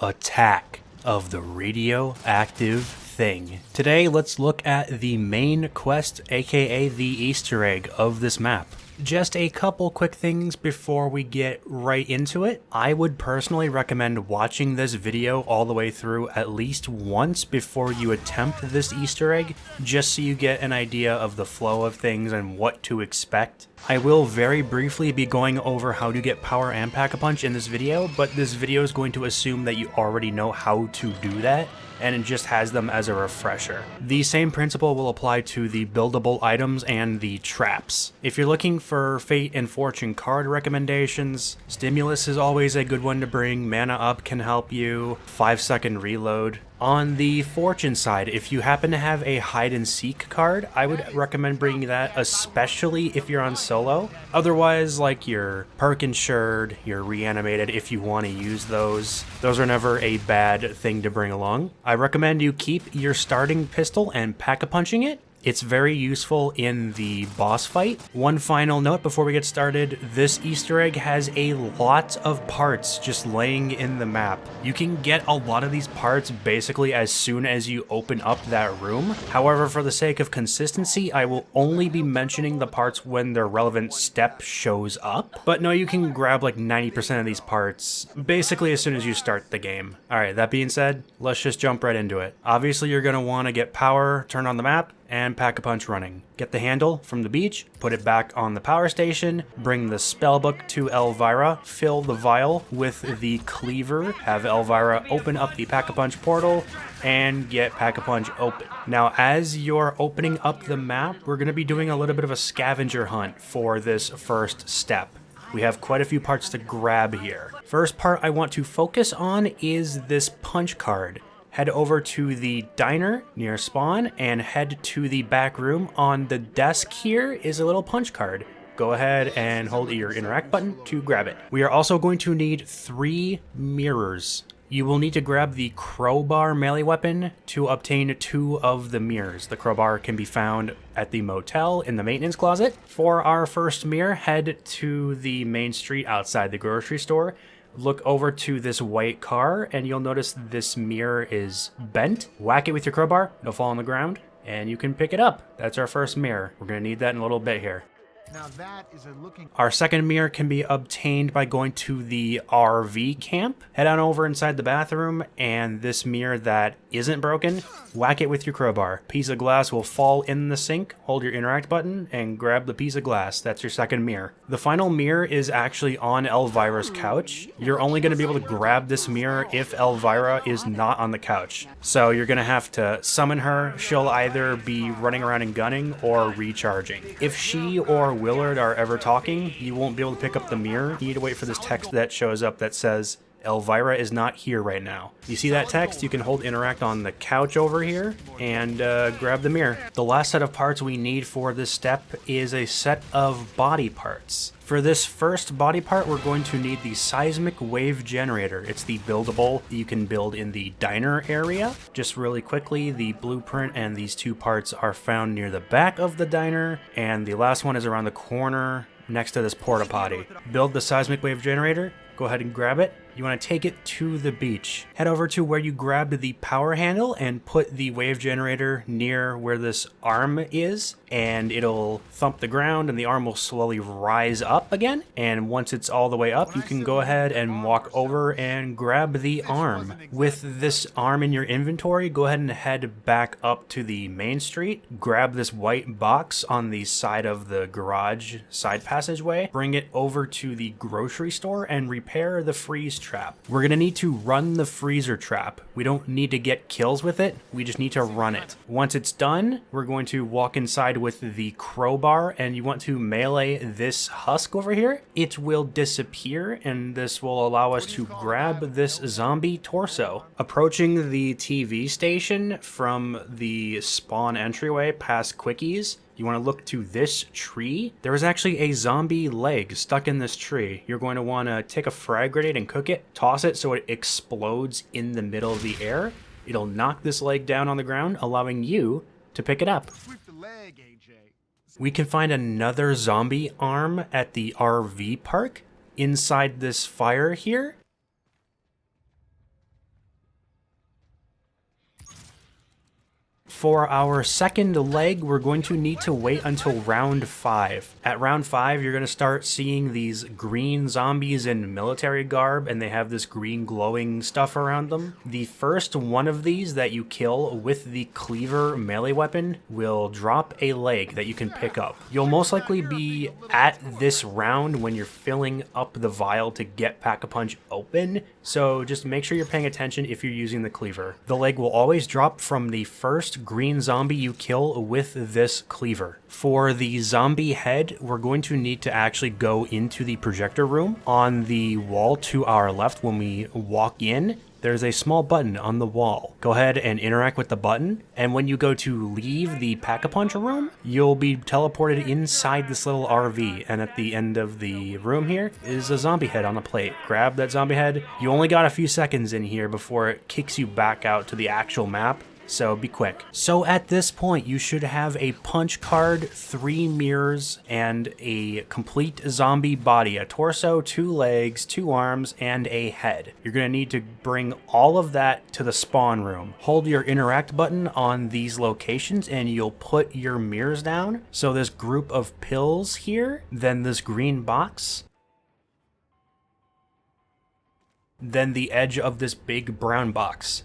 Attack of the Radioactive thing. Today, let's look at the main quest, aka the Easter egg of this map. Just a couple quick things before we get right into it. I would personally recommend watching this video all the way through at least once before you attempt this Easter egg, just so you get an idea of the flow of things and what to expect. I will very briefly be going over how to get power and pack-a-punch in this video, but this video is going to assume that you already know how to do that, and it just has them as a refresher. The same principle will apply to the buildable items and the traps. If you're looking for Fate and Fortune card recommendations, Stimulus is always a good one to bring, Mana Up can help you, 5-second reload. On the Fortune side, if you happen to have a hide and seek card, I would recommend bringing that, especially if you're on solo. Otherwise, like your perk insured, your reanimated, if you want to use those are never a bad thing to bring along. I recommend you keep your starting pistol and pack-a-punching it. It's very useful in the boss fight. One final note before we get started, this Easter egg has a lot of parts just laying in the map. You can get a lot of these parts basically as soon as you open up that room. However, for the sake of consistency, I will only be mentioning the parts when their relevant step shows up. But no, you can grab like 90% of these parts basically as soon as you start the game. Alright, that being said, let's just jump right into it. Obviously, you're going to want to get power turned on the map and pack-a-punch running. Get the handle from the beach, put it back on the power station, bring the spellbook to Elvira, fill the vial with the cleaver, have Elvira open up the pack-a-punch portal, and get pack-a-punch open. Now, as you're opening up the map, we're going to be doing a little bit of a scavenger hunt for this first step. We have quite a few parts to grab here. First part I want to focus on is this punch card. Head over to the diner near spawn and head to the back room. On the desk here is a little punch card. Go ahead and hold your interact button to grab it. We are also going to need 3 mirrors. You will need to grab the crowbar melee weapon to obtain 2 of the mirrors. The crowbar can be found at the motel in the maintenance closet. For our first mirror, head to the main street outside the grocery store. Look over to this white car, and you'll notice this mirror is bent. Whack it with your crowbar, it'll fall on the ground, and you can pick it up. That's our first mirror. We're gonna need that in a little bit here. Now that is Our second mirror can be obtained by going to the RV camp. Head on over inside the bathroom, and this mirror that isn't broken, whack it with your crowbar. Piece of glass will fall in the sink. Hold your interact button and grab the piece of glass. That's your second mirror. The final mirror is actually on Elvira's couch. You're only going to be able to grab this mirror if Elvira is not on the couch. So you're going to have to summon her. She'll either be running around and gunning or recharging. If she or Willard are ever talking, you won't be able to pick up the mirror. You need to wait for this text that shows up that says, Elvira is not here right now. You see that text? You can hold interact on the couch over here and grab the mirror. The last set of parts we need for this step is a set of body parts. For this first body part, we're going to need the seismic wave generator. It's the buildable you can build in the diner area. Just really quickly, the blueprint and these 2 parts are found near the back of the diner, and the last one is around the corner next to this porta potty. Build the seismic wave generator. Go ahead and grab it. You want to take it to the beach. Head over to where you grabbed the power handle and put the wave generator near where this arm is, and it'll thump the ground and the arm will slowly rise up again. And once it's all the way up, you can go ahead and walk over and grab the arm. With this arm in your inventory, go ahead and head back up to the main street. Grab this white box on the side of the garage side passageway. Bring it over to the grocery store and repair the freeze trap. We're gonna need to run the freezer trap. We don't need to get kills with it, we just need to run it. Once it's done, we're going to walk inside with the crowbar, and you want to melee this husk over here. It will disappear, and this will allow us to grab this zombie torso. Approaching the TV station from the spawn entryway past quickies, you want to look to this tree. There is actually a zombie leg stuck in this tree. You're going to want to take a frag grenade and cook it, toss it so it explodes in the middle of the air. It'll knock this leg down on the ground, allowing you to pick it up. We can find another zombie arm at the RV park inside this fire here. For our second leg, we're going to need to wait until round 5. At round 5, you're going to start seeing these green zombies in military garb, and they have this green glowing stuff around them. The first one of these that you kill with the cleaver melee weapon will drop a leg that you can pick up. You'll most likely be at this round when you're filling up the vial to get Pack-a-Punch open, so just make sure you're paying attention if you're using the cleaver. The leg will always drop from the first green zombie you kill with this cleaver. For the zombie head, we're going to need to actually go into the projector room. On the wall to our left when we walk in, there's a small button on the wall. Go ahead and interact with the button, and when you go to leave the Pack-a-Punch room, you'll be teleported inside this little RV, and at the end of the room here is a zombie head on a plate. Grab that zombie head. You only got a few seconds in here before it kicks you back out to the actual map, so be quick. So at this point, you should have a punch card, 3 mirrors, and a complete zombie body, a torso, 2 legs, 2 arms, and a head. You're going to need to bring all of that to the spawn room. Hold your interact button on these locations and you'll put your mirrors down. So this group of pills here, then this green box, then the edge of this big brown box.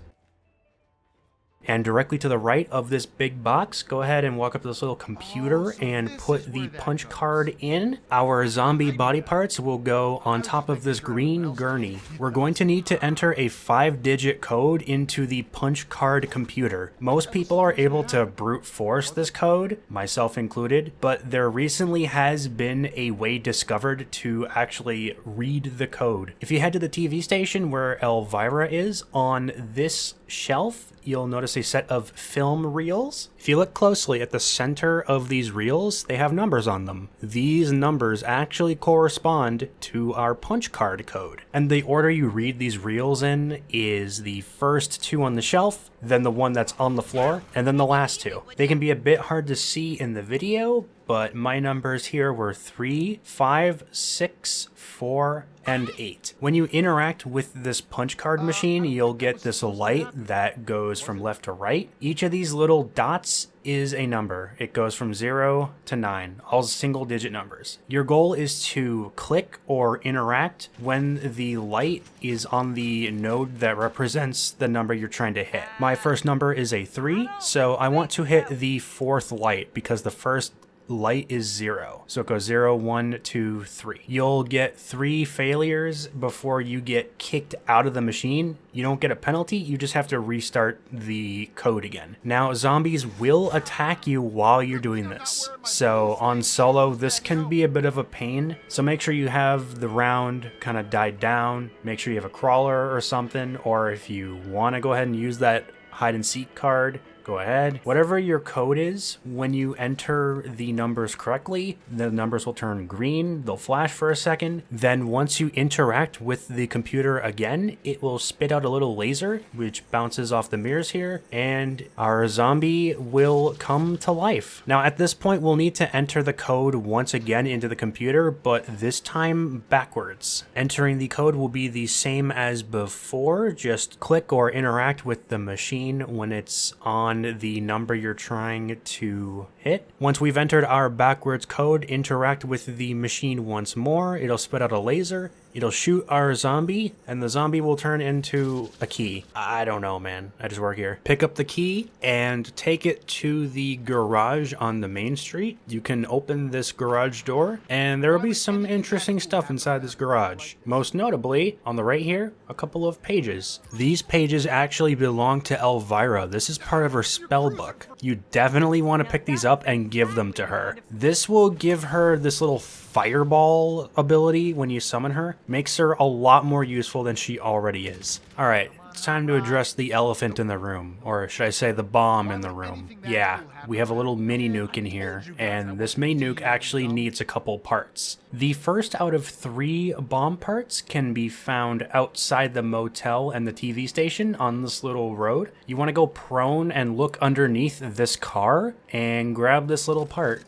And directly to the right of this big box, go ahead and walk up to this little computer and put the punch card in. Our zombie body parts will go on top of this green gurney. We're going to need to enter a 5-digit code into the punch card computer. Most people are able to brute force this code, myself included, but there recently has been a way discovered to actually read the code. If you head to the TV station where Elvira is, on this shelf, you'll notice a set of film reels. If you look closely at the center of these reels, they have numbers on them. These numbers actually correspond to our punch card code. And the order you read these reels in is the first 2 on the shelf, then the one that's on the floor, and then the last 2. They can be a bit hard to see in the video, but my numbers here were 3, 5, 6, 4, and 8. When you interact with this punch card machine, you'll get this light that goes from left to right. Each of these little dots is a number. It goes from 0 to 9, all single digit numbers. Your goal is to click or interact when the light is on the node that represents the number you're trying to hit. My first number is a 3, so I want to hit the 4th light because the first light is 0. So it goes 0, 1, 2, 3. You'll get 3 failures before you get kicked out of the machine. You don't get a penalty, you just have to restart the code again. Now, zombies will attack you while you're doing this. So on solo, this can be a bit of a pain. So make sure you have the round kind of died down. Make sure you have a crawler or something, or if you want to go ahead and use that hide and seek card, go ahead. Whatever your code is, when you enter the numbers correctly, the numbers will turn green, they'll flash for a second. Then once you interact with the computer again, it will spit out a little laser, which bounces off the mirrors here, and our zombie will come to life. Now at this point, we'll need to enter the code once again into the computer, but this time backwards. Entering the code will be the same as before, just click or interact with the machine when it's on the number you're trying to hit. Once we've entered our backwards code, interact with the machine once more. It'll spit out a laser. It'll shoot our zombie, and the zombie will turn into a key. I don't know, man. I just work here. Pick up the key and take it to the garage on the main street. You can open this garage door, and there will be some interesting stuff inside this garage. Most notably, on the right here, a couple of pages. These pages actually belong to Elvira. This is part of her spell book. You definitely want to pick these up and give them to her. This will give her this little fireball ability when you summon her. Makes her a lot more useful than she already is. Alright, it's time to address the elephant in the room, or should I say the bomb in the room. Yeah, we have a little mini nuke in here, and this mini nuke actually needs a couple parts. The first out of 3 bomb parts can be found outside the motel and the TV station on this little road. You want to go prone and look underneath this car and grab this little part.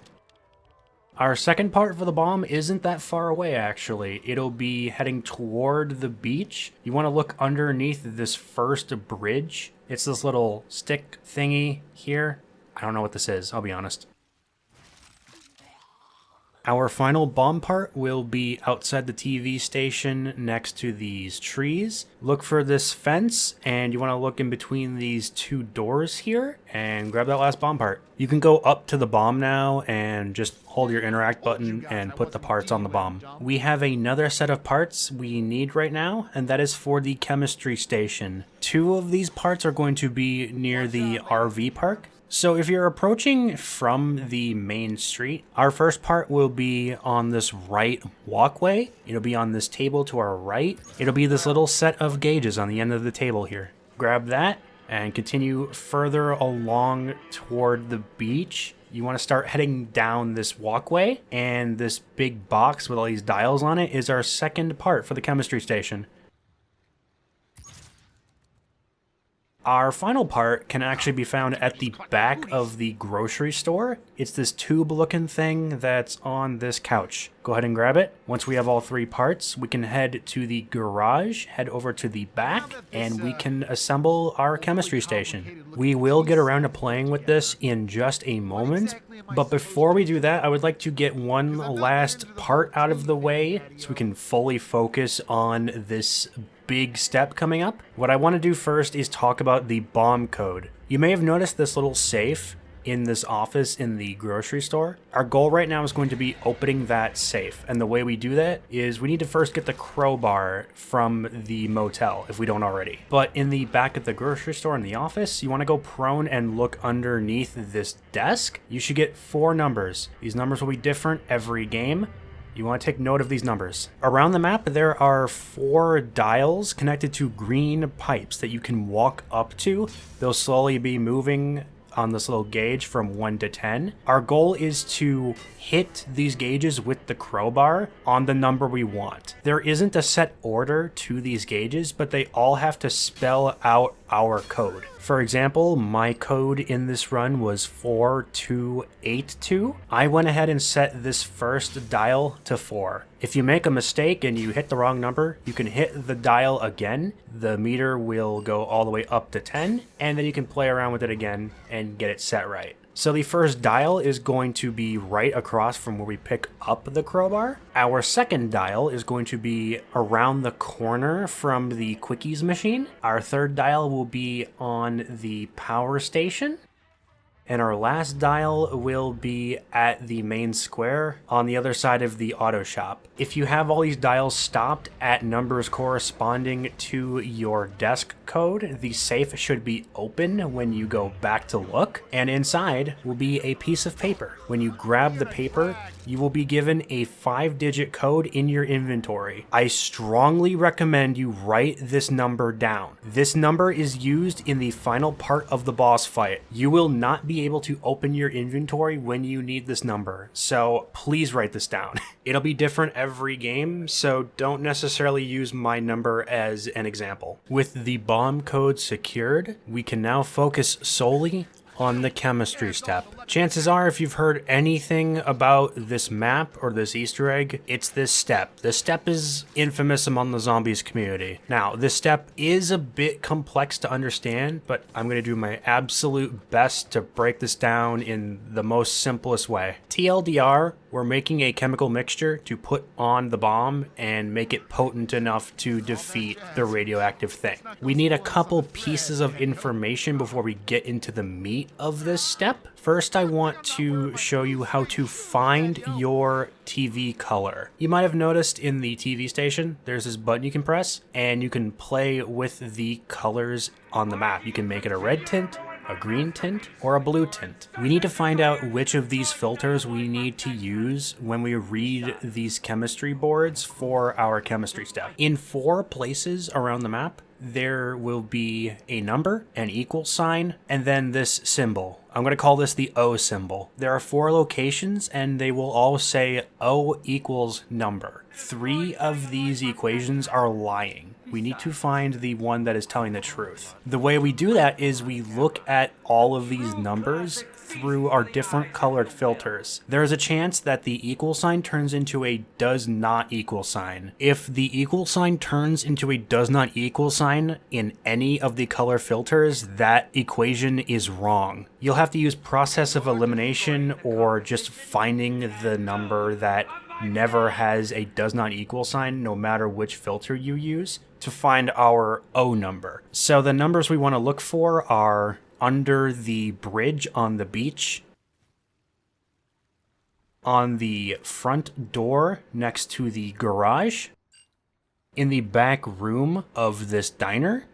Our second part for the bomb isn't that far away, actually. It'll be heading toward the beach. You want to look underneath this first bridge. It's this little stick thingy here. I don't know what this is, I'll be honest. Our final bomb part will be outside the TV station next to these trees. Look for this fence, and you want to look in between these two doors here and grab that last bomb part. You can go up to the bomb now and just hold your interact button and put the parts on the bomb. We have another set of parts we need right now, and that is for the chemistry station. 2 of these parts are going to be near the RV park. So if you're approaching from the main street, our first part will be on this right walkway. It'll be on this table to our right. It'll be this little set of gauges on the end of the table here. Grab that and continue further along toward the beach. You want to start heading down this walkway, and this big box with all these dials on it is our second part for the chemistry station. Our final part can actually be found at the back of the grocery store. It's this tube-looking thing that's on this couch. Go ahead and grab it. Once we have all 3 parts, we can head to the garage, head over to the back, and we can assemble our chemistry station. We will get around to playing with this in just a moment, but before we do that, I would like to get one last part out of the way so we can fully focus on this big step coming up. What I want to do first is talk about the bomb code. You may have noticed this little safe in this office in the grocery store. Our goal right now is going to be opening that safe, and the way we do that is we need to first get the crowbar from the motel if we don't already. But in the back of the grocery store in the office, you want to go prone and look underneath this desk. You should get 4 numbers. These numbers will be different every game. You want to take note of these numbers. Around the map, there are 4 dials connected to green pipes that you can walk up to. They'll slowly be moving on this little gauge from 1 to 10. Our goal is to hit these gauges with the crowbar on the number we want. There isn't a set order to these gauges, but they all have to spell out our code. For example, my code in this run was 4282. I went ahead and set this first dial to 4. If you make a mistake and you hit the wrong number, you can hit the dial again. The meter will go all the way up to 10, and then you can play around with it again and get it set right. So the first dial is going to be right across from where we pick up the crowbar. Our second dial is going to be around the corner from the quickies machine. Our third dial will be on the power station. And our last dial will be at the main square on the other side of the auto shop. If you have all these dials stopped at numbers corresponding to your desk code, the safe should be open when you go back to look, and inside will be a piece of paper. When you grab the paper, you will be given a 5-digit code in your inventory. I strongly recommend you write this number down. This number is used in the final part of the boss fight. You will not be able to open your inventory when you need this number, so please write this down. It'll be different every game, so don't necessarily use my number as an example. With the bomb code secured, we can now focus solely on the chemistry step. Chances are, if you've heard anything about this map or this Easter egg, it's this step. This step is infamous among the zombies community. Now, this step is a bit complex to understand, but I'm going to do my absolute best to break this down in the most simplest way. TLDR, we're making a chemical mixture to put on the bomb and make it potent enough to defeat the radioactive thing. We need a couple pieces of information before we get into the meat of this step. First, I want to show you how to find your TV color. You might have noticed in the TV station, there's this button you can press, and you can play with the colors on the map. You can make it a red tint, a green tint, or a blue tint. We need to find out which of these filters we need to use when we read these chemistry boards for our chemistry step. In 4 places around the map, there will be a number, an equal sign, and then this symbol. I'm going to call this the O symbol. There are 4 locations, and they will all say O equals number. 3 of these equations are lying. We need to find the one that is telling the truth. The way we do that is we look at all of these numbers through our different colored filters. There is a chance that the equal sign turns into a does not equal sign. If the equal sign turns into a does not equal sign in any of the color filters, that equation is wrong. You'll have to use process of elimination or just finding the number that never has a does not equal sign no matter which filter you use to find our O number. So the numbers we want to look for are under the bridge on the beach, on the front door next to the garage, in the back room of this diner,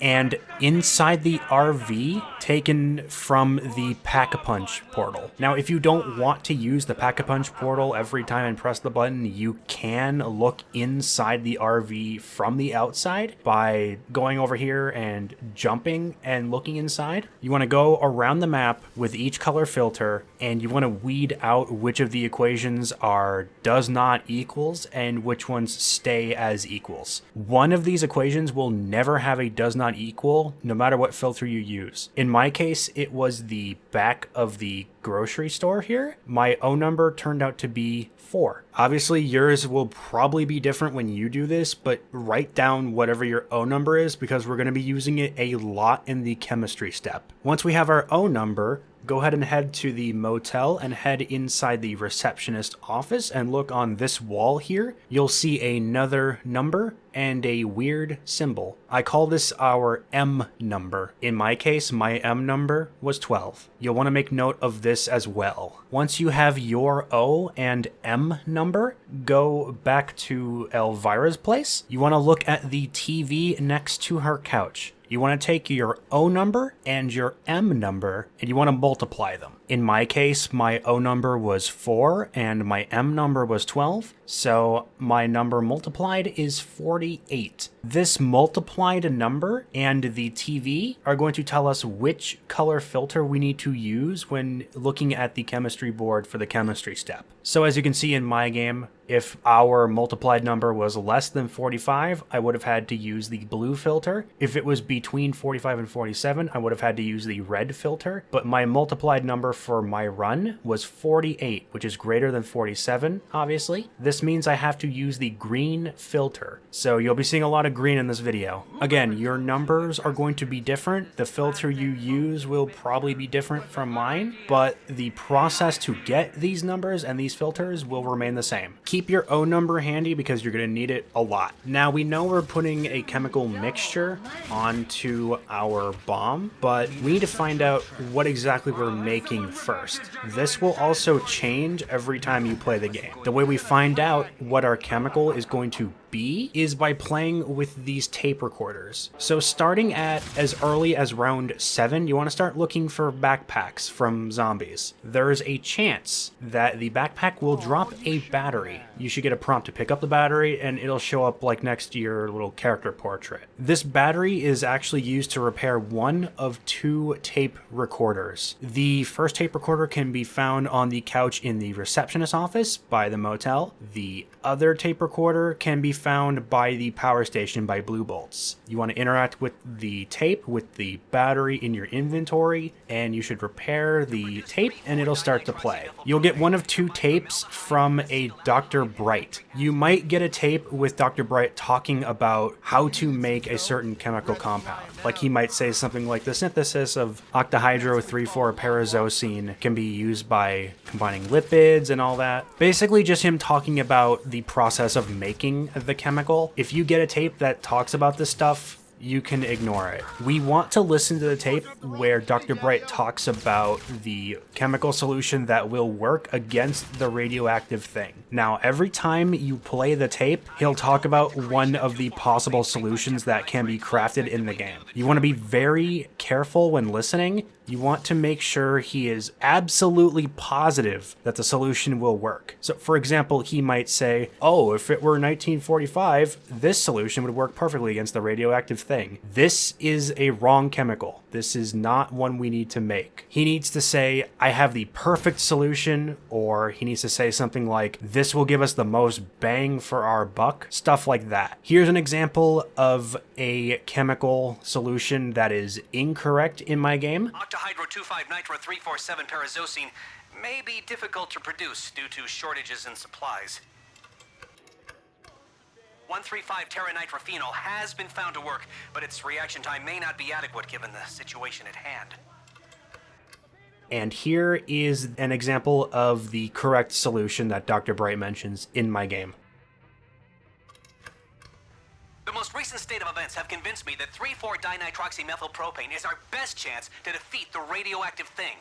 and inside the RV taken from the Pack-a-Punch portal. Now, if you don't want to use the Pack-a-Punch portal every time and press the button, you can look inside the RV from the outside by going over here and jumping and looking inside. You want to go around the map with each color filter, and you want to weed out which of the equations are does not equals and which ones stay as equals. One of these equations will never have a does not equal no matter what filter you use. In my case, it was the back of the grocery store here. My O number turned out to be 4. Obviously, yours will probably be different when you do this, but write down whatever your O number is because we're going to be using it a lot in the chemistry step. Once we have our O number, go ahead and head to the motel and head inside the receptionist office and look on this wall here. You'll see another number and a weird symbol. I call this our M number. In my case, my M number was 12. You'll want to make note of this as well. Once you have your O and M number, go back to Elvira's place. You want to look at the TV next to her couch. You want to take your O number and your M number and you want to multiply them. In my case, my O number was 4 and my M number was 12, so my number multiplied is 48. This multiplied number and the TV are going to tell us which color filter we need to use when looking at the chemistry board for the chemistry step. So as you can see in my game, if our multiplied number was less than 45, I would have had to use the blue filter. If it was between 45 and 47, I would have had to use the red filter. But my multiplied number for my run was 48, which is greater than 47, obviously. This means I have to use the green filter. So you'll be seeing a lot of green in this video. Again, your numbers are going to be different. The filter you use will probably be different from mine, but the process to get these numbers and these filters will remain the same. Keep your O number handy because you're going to need it a lot. Now we know we're putting a chemical mixture onto our bomb, but we need to find out what exactly we're making first. This will also change every time you play the game. The way we find out what our chemical is going to be is by playing with these tape recorders. So starting at as early as round 7, you want to start looking for backpacks from zombies. There is a chance that the backpack will drop a battery. You should get a prompt to pick up the battery and it'll show up like next to your little character portrait. This battery is actually used to repair one of 2 tape recorders. The first tape recorder can be found on the couch in the receptionist office by the motel. The other tape recorder can be found by the power station by Blue Bolts. You want to interact with the tape with the battery in your inventory, and you should repair the tape and it'll start to play. You'll get one of 2 tapes from a Dr. Bright. You might get a tape with Dr. Bright talking about how to make a certain chemical compound. Like he might say something like the synthesis of octahydro-3,4-parazosine can be used by combining lipids and all that. Basically just him talking about the process of making the chemical. If you get a tape that talks about this stuff, you can ignore it. We want to listen to the tape where Dr. Bright talks about the chemical solution that will work against the radioactive thing. Now, every time you play the tape, he'll talk about one of the possible solutions that can be crafted in the game. You want to be very careful when listening You want to make sure he is absolutely positive that the solution will work. So for example, he might say, oh, if it were 1945, this solution would work perfectly against the radioactive thing. This is a wrong chemical. This is not one we need to make. He needs to say, I have the perfect solution, or he needs to say something like, this will give us the most bang for our buck, stuff like that. Here's an example of a chemical solution that is incorrect in my game. Octahydro 2,5-nitro-3,4,7 parazosine may be difficult to produce due to shortages in supplies. 1,3,5-teranitrophenol has been found to work, but its reaction time may not be adequate given the situation at hand. And here is an example of the correct solution that Dr. Bright mentions in my game. The most recent state of events have convinced me that 3,4-dinitroxymethylpropane is our best chance to defeat the radioactive thing.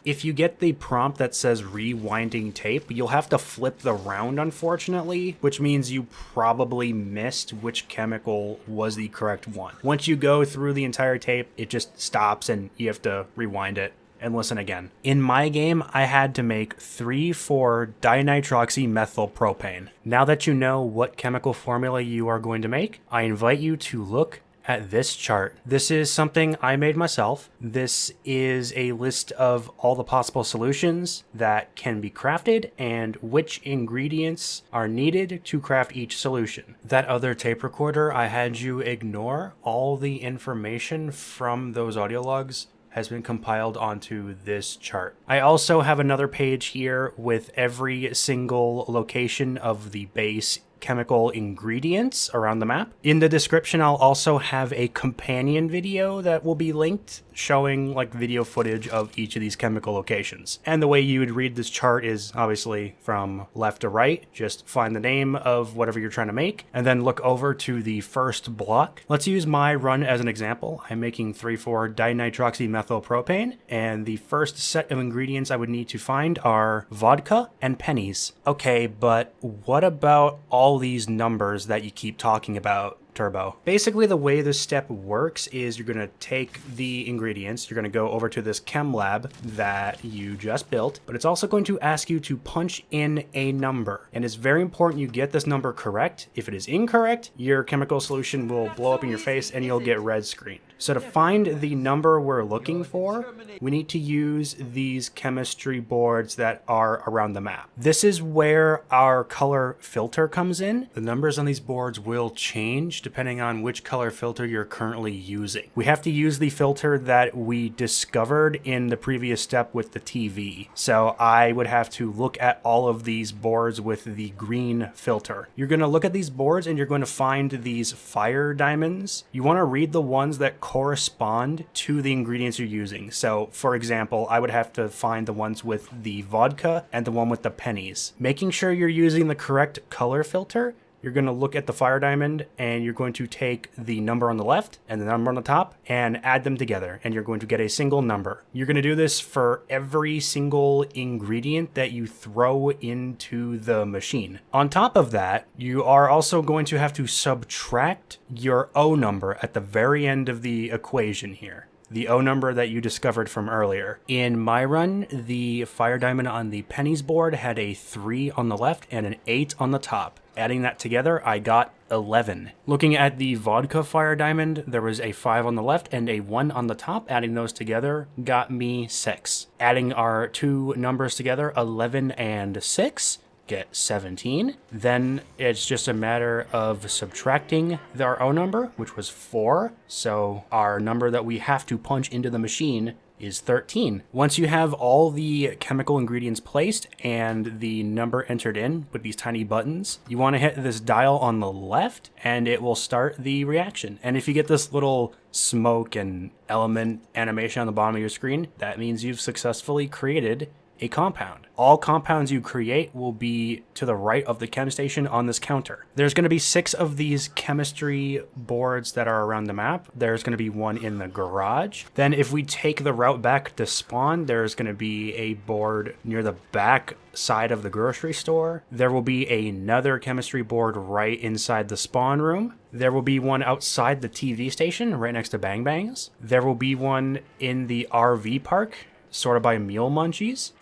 If you get the prompt that says rewinding tape, you'll have to flip the round, unfortunately, which means you probably missed which chemical was the correct one. Once you go through the entire tape, it just stops and you have to rewind it and listen again. In my game, I had to make 3,4-dinitroxymethylpropane. Now that you know what chemical formula you are going to make, I invite you to look at this chart. This is something I made myself. This is a list of all the possible solutions that can be crafted and which ingredients are needed to craft each solution. That other tape recorder I had you ignore, all the information from those audio logs has been compiled onto this chart. I also have another page here with every single location of the base chemical ingredients around the map. In the description, I'll also have a companion video that will be linked showing like video footage of each of these chemical locations. And the way you would read this chart is obviously from left to right. Just find the name of whatever you're trying to make and then look over to the first block. Let's use my run as an example. I'm making 3,4-dinitroxymethylpropane, and the first set of ingredients I would need to find are vodka and pennies. Okay, but what about all these numbers that you keep talking about, Turbo? Basically, the way this step works is you're going to take the ingredients, you're going to go over to this chem lab that you just built, but it's also going to ask you to punch in a number. And it's very important you get this number correct. If it is incorrect, your chemical solution will blow up in your face and you'll get red screened. So to find the number we're looking for, we need to use these chemistry boards that are around the map. This is where our color filter comes in. The numbers on these boards will change depending on which color filter you're currently using. We have to use the filter that we discovered in the previous step with the TV. So I would have to look at all of these boards with the green filter. You're going to look at these boards and you're going to find these fire diamonds. You want to read the ones that correspond to the ingredients you're using. So for example, I would have to find the ones with the vodka and the one with the pennies. Making sure you're using the correct color filter, you're going to look at the fire diamond and you're going to take the number on the left and the number on the top and add them together, and you're going to get a single number. You're going to do this for every single ingredient that you throw into the machine. On top of that, you are also going to have to subtract your O number at the very end of the equation here. The O number that you discovered from earlier. In my run, the fire diamond on the pennies board had a 3 on the left and an 8 on the top. Adding that together, I got 11. Looking at the vodka fire diamond, there was a 5 on the left and a 1 on the top. Adding those together got me 6. Adding our two numbers together, 11 and 6, get 17. Then it's just a matter of subtracting our O number, which was 4. So our number that we have to punch into the machine is 13. Once you have all the chemical ingredients placed and the number entered in with these tiny buttons, you want to hit this dial on the left and it will start the reaction. And if you get this little smoke and element animation on the bottom of your screen, that means you've successfully created a compound. All compounds you create will be to the right of the chem station on this counter. There's going to be 6 of these chemistry boards that are around the map. There's going to be one in the garage. Then if we take the route back to spawn, there's going to be a board near the back side of the grocery store. There will be another chemistry board right inside the spawn room. There will be one outside the TV station right next to Bang Bangs. There will be one in the RV park, sort of by Mule Munchies.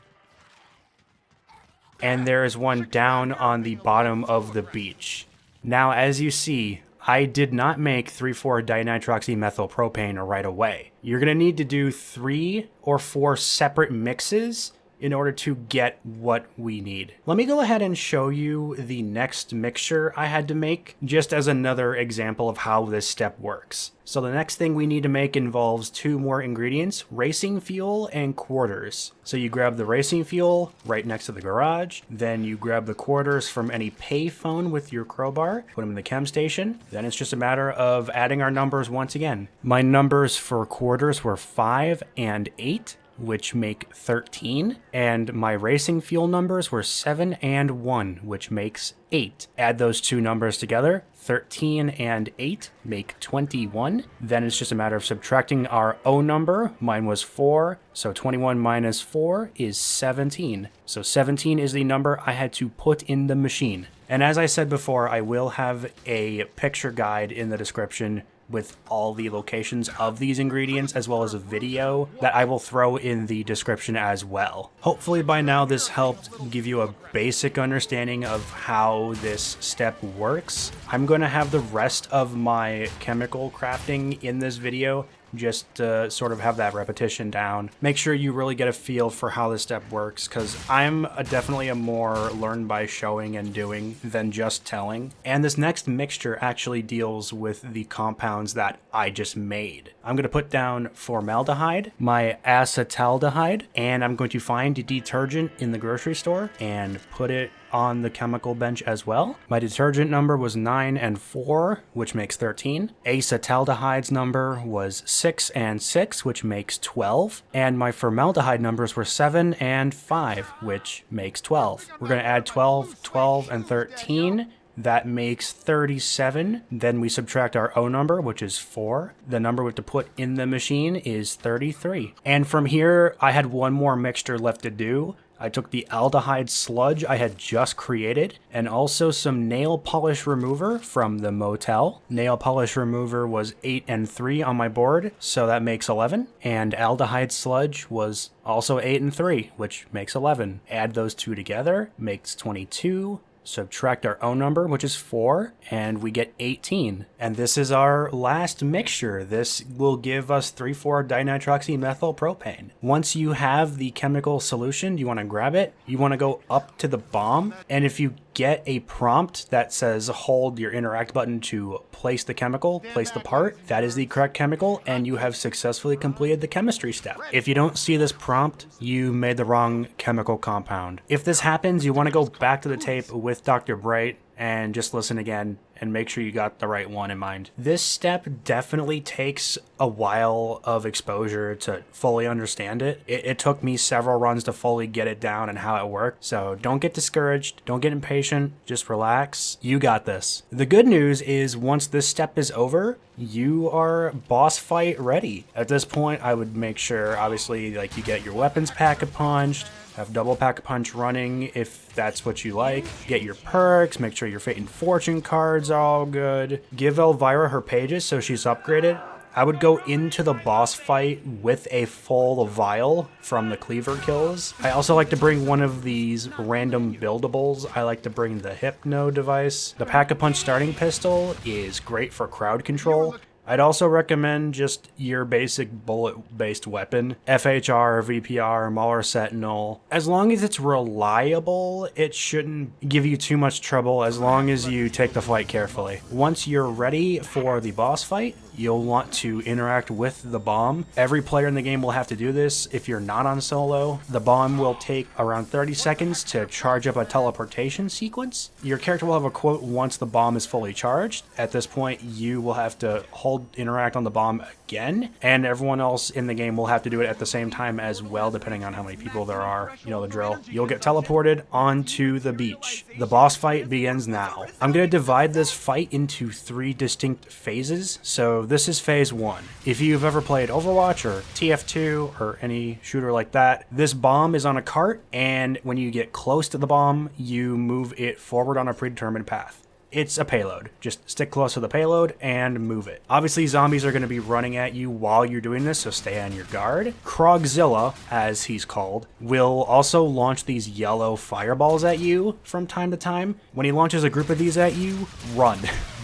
And there is one down on the bottom of the beach. Now, as you see, I did not make 3,4-dinitroxymethylpropane right away. You're going to need to do 3 or 4 separate mixes in order to get what we need. Let me go ahead and show you the next mixture I had to make, just as another example of how this step works. So the next thing we need to make involves 2 more ingredients, racing fuel and quarters. So you grab the racing fuel right next to the garage, then you grab the quarters from any payphone with your crowbar, put them in the chem station, then it's just a matter of adding our numbers once again. My numbers for quarters were 5 and 8. Which make 13, and my racing fuel numbers were 7 and 1, which makes 8. Add those 2 numbers together, 13 and 8 make 21. Then it's just a matter of subtracting our O number. Mine was 4, so 21 minus 4 is 17. So 17 is the number I had to put in the machine. And as I said before, I will have a picture guide in the description with all the locations of these ingredients, as well as a video that I will throw in the description as well. Hopefully by now this helped give you a basic understanding of how this step works. I'm going to have the rest of my chemical crafting in this video, just to sort of have that repetition down. Make sure you really get a feel for how this step works, because I'm definitely a more learn by showing and doing than just telling. And this next mixture actually deals with the compounds that I just made. I'm going to put down formaldehyde, my acetaldehyde, and I'm going to find a detergent in the grocery store and put it on the chemical bench as well. My detergent number was 9 and 4, which makes 13. Acetaldehyde's number was 6 and 6, which makes 12. And my formaldehyde numbers were 7 and 5, which makes 12. We're going to add 12, 12, and 13. That makes 37. Then we subtract our O number, which is 4. The number we have to put in the machine is 33. And from here, I had one more mixture left to do. I took the aldehyde sludge I had just created, and also some nail polish remover from the motel. Nail polish remover was 8 and 3 on my board, so that makes 11. And aldehyde sludge was also 8 and 3, which makes 11. Add those 2 together, makes 22. Subtract our O number, which is 4, and we get 18. And this is our last mixture. This will give us 3,4-dinitroxymethylpropane. Once you have the chemical solution, you want to grab it. You want to go up to the bomb, and if you get a prompt that says hold your interact button to place the chemical, place the part, that is the correct chemical, and you have successfully completed the chemistry step. If you don't see this prompt, you made the wrong chemical compound. If this happens, you want to go back to the tape with Dr. Bright and just listen again and make sure you got the right one in mind. This step definitely takes a while of exposure to fully understand it. It took me several runs to fully get it down and how it worked. So don't get discouraged, don't get impatient, just relax. You got this. The good news is once this step is over, you are boss fight ready. At this point, I would make sure, obviously, like you get your weapons pack-a-punched, have double pack-a-punch running if that's what you like. Get your perks, make sure your Fate and Fortune cards are all good. Give Elvira her pages so she's upgraded. I would go into the boss fight with a full vial from the cleaver kills. I also like to bring one of these random buildables. I like to bring the Hypno device. The Pack-a-Punch starting pistol is great for crowd control. I'd also recommend just your basic bullet-based weapon, FHR, VPR, Mauler Sentinel. As long as it's reliable, it shouldn't give you too much trouble as long as you take the fight carefully. Once you're ready for the boss fight, you'll want to interact with the bomb. Every player in the game will have to do this if you're not on solo. The bomb will take around 30 seconds to charge up a teleportation sequence. Your character will have a quote once the bomb is fully charged. At this point, you will have to hold will interact on the bomb again, and everyone else in the game will have to do it at the same time as well, depending on how many people there are. You know the drill. You'll get teleported onto the beach. The boss fight begins now. I'm going to divide this fight into 3 distinct phases. So this is phase 1. If you've ever played Overwatch or TF2 or any shooter like that, this bomb is on a cart, and when you get close to the bomb, you move it forward on a predetermined path. It's a payload. Just stick close to the payload and move it. Obviously, zombies are going to be running at you while you're doing this, so stay on your guard. Krogzilla, as he's called, will also launch these yellow fireballs at you from time to time. When he launches a group of these at you, run.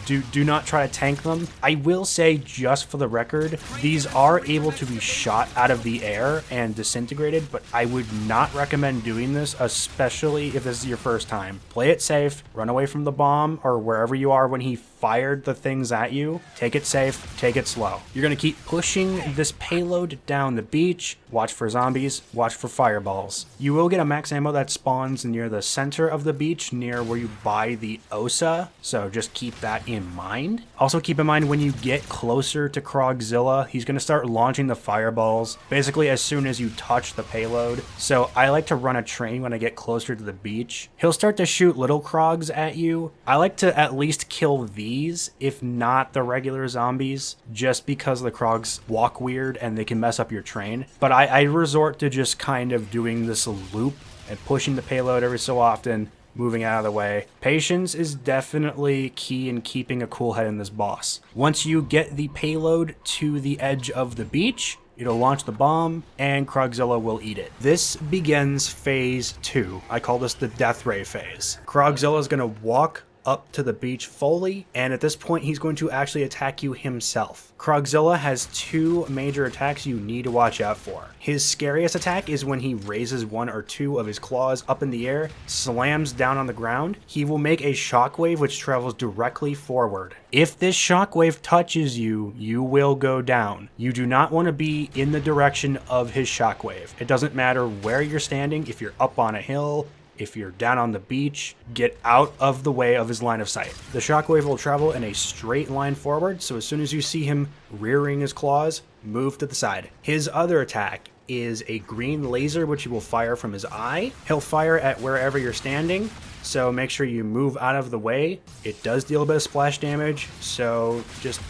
Do not try to tank them. I will say, just for the record, these are able to be shot out of the air and disintegrated, but I would not recommend doing this, especially if this is your first time. Play it safe, run away from the bomb or wherever you are when he fired the things at you. Take it safe, take it slow. You're going to keep pushing this payload down the beach. Watch for zombies, watch for fireballs. You will get a max ammo that spawns near the center of the beach, near where you buy the OSA, so just keep that in mind. Also keep in mind when you get closer to Krogzilla, he's going to start launching the fireballs basically as soon as you touch the payload. So I like to run a train when I get closer to the beach. He'll start to shoot little Krogs at you. I like to at least kill these, if not the regular zombies, just because the Krogs walk weird and they can mess up your train. But I resort to just kind of doing this loop and pushing the payload every so often, moving out of the way. Patience is definitely key in keeping a cool head in this boss. Once you get the payload to the edge of the beach, it'll launch the bomb, and Krogzilla will eat it. This begins phase 2. I call this the death ray phase. Krogzilla is going to walk up to the beach fully, and at this point he's going to actually attack you himself. Krogzilla has 2 major attacks you need to watch out for. His scariest attack is when he raises 1 or 2 of his claws up in the air, slams down on the ground. He will make a shockwave which travels directly forward. If this shockwave touches you, you will go down. You do not want to be in the direction of his shockwave. It doesn't matter where you're standing, if you're up on a hill, if you're down on the beach, get out of the way of his line of sight. The shockwave will travel in a straight line forward, so as soon as you see him rearing his claws, move to the side. His other attack is a green laser which he will fire from his eye. He'll fire at wherever you're standing, so make sure you move out of the way. It does deal a bit of splash damage, so just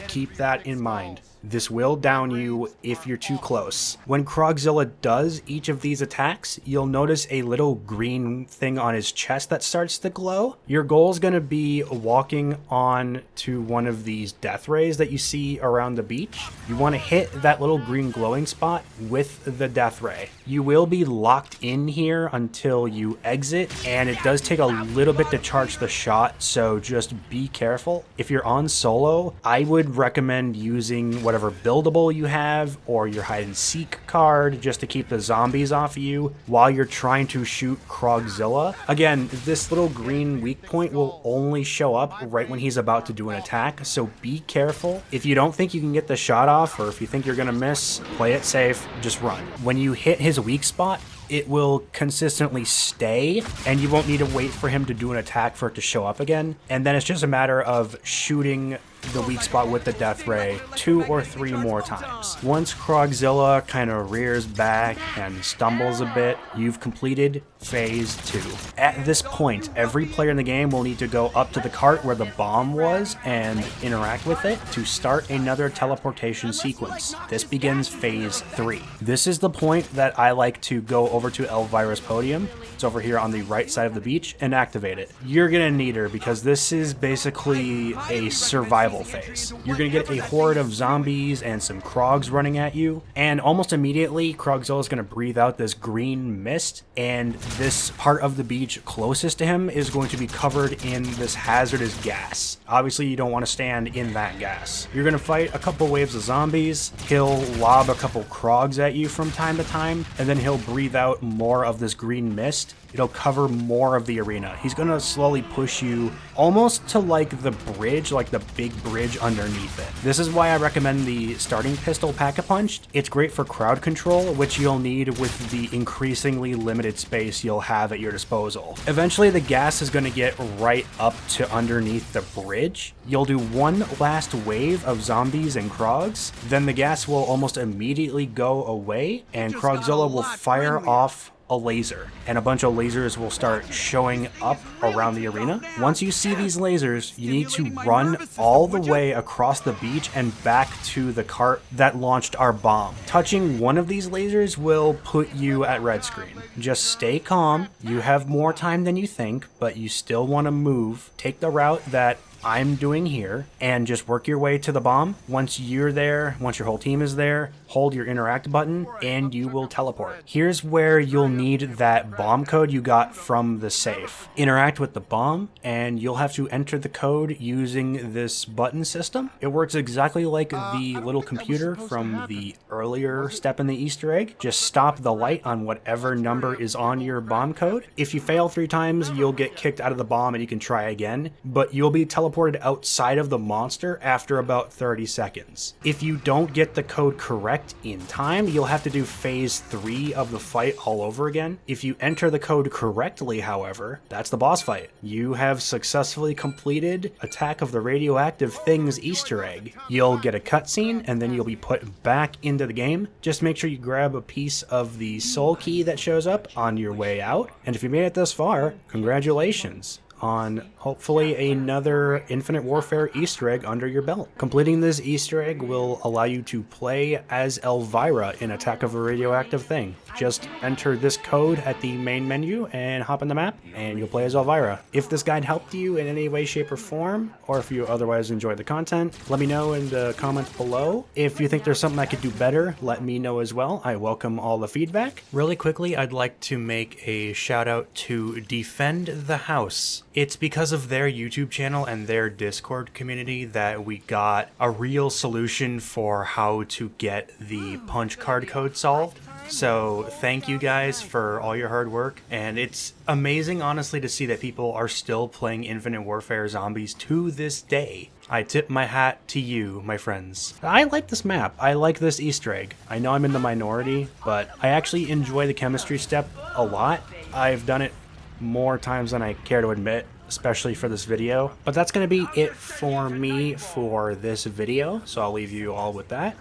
keep that in mind. This will down you if you're too close. When Krogzilla does each of these attacks, you'll notice a little green thing on his chest that starts to glow. Your goal is going to be walking on to one of these death rays that you see around the beach. You want to hit that little green glowing spot with the death ray. You will be locked in here until you exit, and it does take a little bit to charge the shot, so just be careful. If you're on solo, I would recommend using whatever buildable you have or your hide and seek card just to keep the zombies off you while you're trying to shoot Krogzilla. Again, this little green weak point will only show up right when he's about to do an attack, so be careful. If you don't think you can get the shot off, or if you think you're gonna miss, play it safe, just run. When you hit his weak spot, it will consistently stay, and you won't need to wait for him to do an attack for it to show up again. And then it's just a matter of shooting the weak spot with the death ray 2 or 3 more times. Once Krogzilla kind of rears back and stumbles a bit, you've completed phase 2. At this point, every player in the game will need to go up to the cart where the bomb was and interact with it to start another teleportation sequence. This begins phase 3. This is the point that I like to go over to Elvira's podium. It's over here on the right side of the beach, and activate it. You're gonna need her because this is basically a survival phase. You're gonna get a horde of zombies and some Krogs running at you, and almost immediately Krogzilla is gonna breathe out this green mist, and this part of the beach closest to him is going to be covered in this hazardous gas. Obviously you don't want to stand in that gas. You're gonna fight a couple waves of zombies, he'll lob a couple Krogs at you from time to time, and then he'll breathe out more of this green mist. It'll cover more of the arena. He's gonna slowly push you almost to like the bridge, like the big bridge underneath it. This is why I recommend the starting pistol Pack-a-Punch. It's great for crowd control, which you'll need with the increasingly limited space you'll have at your disposal. Eventually the gas is going to get right up to underneath the bridge. You'll do one last wave of zombies and Krogs, then the gas will almost immediately go away, and Krogzilla will fire off a laser, and a bunch of lasers will start showing up around the arena. Once you see these lasers, you need to run all the way across the beach and back to the cart that launched our bomb. Touching one of these lasers will put you at red screen. Just stay calm. You have more time than you think, but you still want to move. Take the route that I'm doing here and just work your way to the bomb. Once you're there, once your whole team is there, hold your interact button and you will teleport. Here's where you'll need that bomb code you got from the safe. Interact with the bomb and you'll have to enter the code using this button system. It works exactly like the little computer from the earlier step in the Easter egg. Just stop the light on whatever number is on your bomb code. If you fail 3 times, you'll get kicked out of the bomb and you can try again, but you'll be teleported outside of the monster after about 30 seconds. If you don't get the code correct in time, you'll have to do phase 3 of the fight all over again. If you enter the code correctly, however, that's the boss fight. You have successfully completed Attack of the Radioactive Things Easter egg. You'll get a cutscene and then you'll be put back into the game. Just make sure you grab a piece of the soul key that shows up on your way out. And if you made it this far, congratulations on hopefully another Infinite Warfare Easter egg under your belt. Completing this Easter egg will allow you to play as Elvira in Attack of a Radioactive Thing. Just enter this code at the main menu and hop in the map, and you'll play as Elvira. If this guide helped you in any way, shape, or form, or if you otherwise enjoyed the content, let me know in the comments below. If you think there's something I could do better, let me know as well. I welcome all the feedback. Really quickly, I'd like to make a shout out to DefendTheHouse. It's because of their YouTube channel and their Discord community that we got a real solution for how to get the punch card code solved. So thank you guys for all your hard work, and it's amazing honestly to see that people are still playing Infinite Warfare Zombies to this day. I tip my hat to you, my friends. I like this map. I like this Easter egg. I know I'm in the minority, but I actually enjoy the chemistry step a lot. I've done it more times than I care to admit, especially for this video. But that's going to be it for me for this video, so I'll leave you all with that.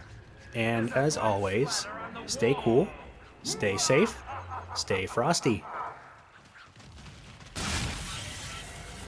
And as always, stay cool, stay safe, stay frosty.